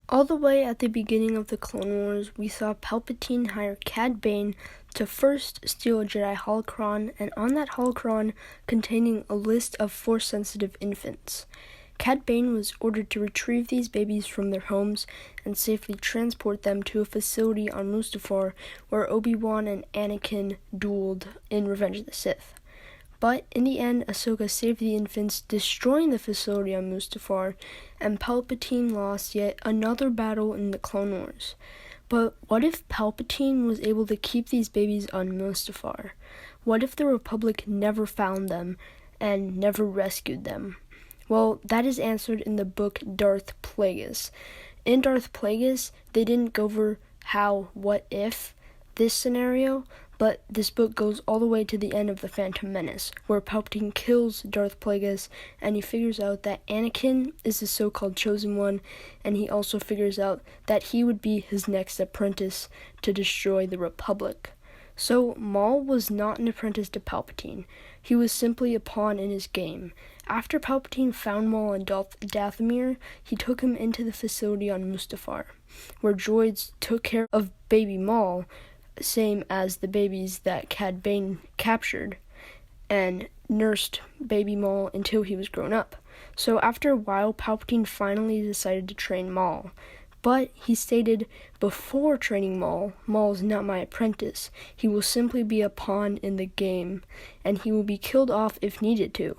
All the way at the beginning of the Clone Wars, we saw Palpatine hire Cad Bane to first steal a Jedi Holocron, and on that Holocron containing a list of Force-sensitive infants. Cad Bane was ordered to retrieve these babies from their homes and safely transport them to a facility on Mustafar where Obi-Wan and Anakin dueled in Revenge of the Sith. But in the end, Ahsoka saved the infants, destroying the facility on Mustafar, and Palpatine lost yet another battle in the Clone Wars. But what if Palpatine was able to keep these babies on Mustafar? What if the Republic never found them and never rescued them? Well, that is answered in the book Darth Plagueis. In Darth Plagueis, they didn't go over how, what if, this scenario, but this book goes all the way to the end of The Phantom Menace, where Palpatine kills Darth Plagueis, and he figures out that Anakin is the so-called Chosen One, and he also figures out that he would be his next apprentice to destroy the Republic. So Maul was not an apprentice to Palpatine. He was simply a pawn in his game. After Palpatine found Maul on Dathomir, he took him into the facility on Mustafar, where droids took care of baby Maul, same as the babies that Cad Bane captured, and nursed baby Maul until he was grown up. So after a while, Palpatine finally decided to train Maul. But he stated, before training Maul, Maul is not my apprentice. He will simply be a pawn in the game, and he will be killed off if needed to.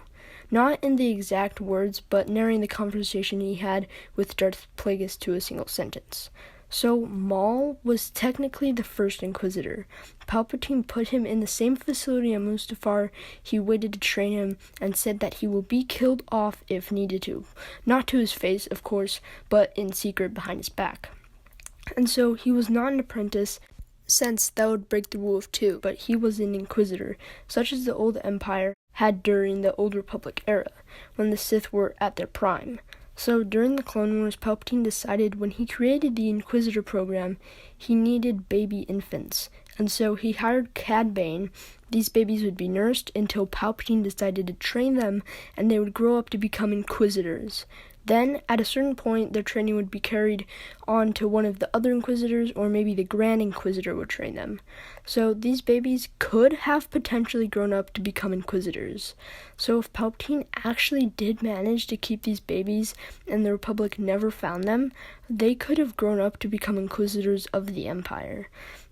Not in the exact words, but narrating the conversation he had with Darth Plagueis to a single sentence. So Maul was technically the first Inquisitor. Palpatine put him in the same facility on Mustafar. He waited to train him and said that he will be killed off if needed to. Not to his face, of course, but in secret behind his back. And so he was not an apprentice, since that would break the rule of two, but he was an Inquisitor, such as the old Empire had during the Old Republic era, when the Sith were at their prime. So during the Clone Wars, Palpatine decided when he created the Inquisitor program, he needed baby infants. And so he hired Cad Bane. These babies would be nursed until Palpatine decided to train them, and they would grow up to become Inquisitors. Then, at a certain point, their training would be carried on to one of the other Inquisitors, or maybe the Grand Inquisitor would train them. So these babies could have potentially grown up to become Inquisitors. So if Palpatine actually did manage to keep these babies and the Republic never found them, they could have grown up to become Inquisitors of the Empire.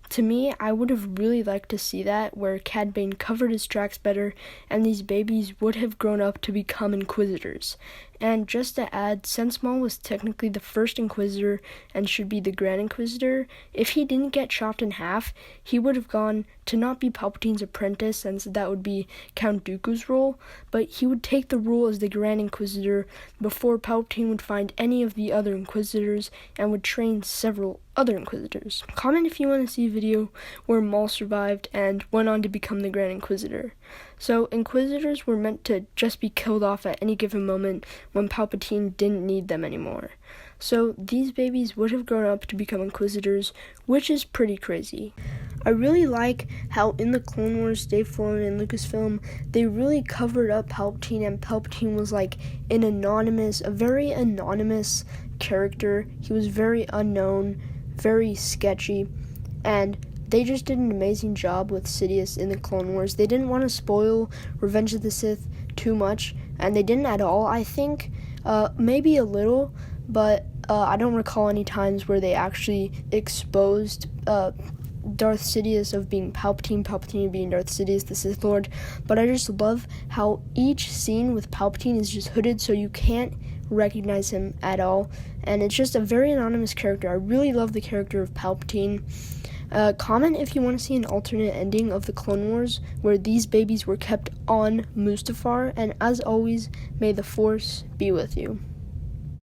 To me, I would have really liked to see that, where Cad Bane covered his tracks better, and these babies would have grown up to become Inquisitors. And just to add, since Maul was technically the first Inquisitor and should be the Grand Inquisitor, if he didn't get chopped in half, he would have gone to not be Palpatine's apprentice, since that would be Count Dooku's role, but he would take the role as the Grand Inquisitor before Palpatine would find any of the other Inquisitors and would train several other Inquisitors. Comment if you want to see a video where Maul survived and went on to become the Grand Inquisitor. So Inquisitors were meant to just be killed off at any given moment when Palpatine didn't need them anymore. So these babies would have grown up to become Inquisitors, which is pretty crazy. I really like how in the Clone Wars, Dave Filoni and Lucasfilm, they really covered up Palpatine, and Palpatine was like a very anonymous character. He was very unknown, very sketchy, and they just did an amazing job with Sidious in the Clone Wars. They didn't want to spoil Revenge of the Sith too much, and they didn't at all, I think. Maybe a little, but I don't recall any times where they actually exposed Darth Sidious of being Palpatine being Darth Sidious, the Sith Lord. But I just love how each scene with Palpatine is just hooded so you can't recognize him at all, and it's just a very anonymous character. I really love the character of Palpatine. Comment if you want to see an alternate ending of the Clone Wars where these babies were kept on Mustafar, and as always, may the Force be with you.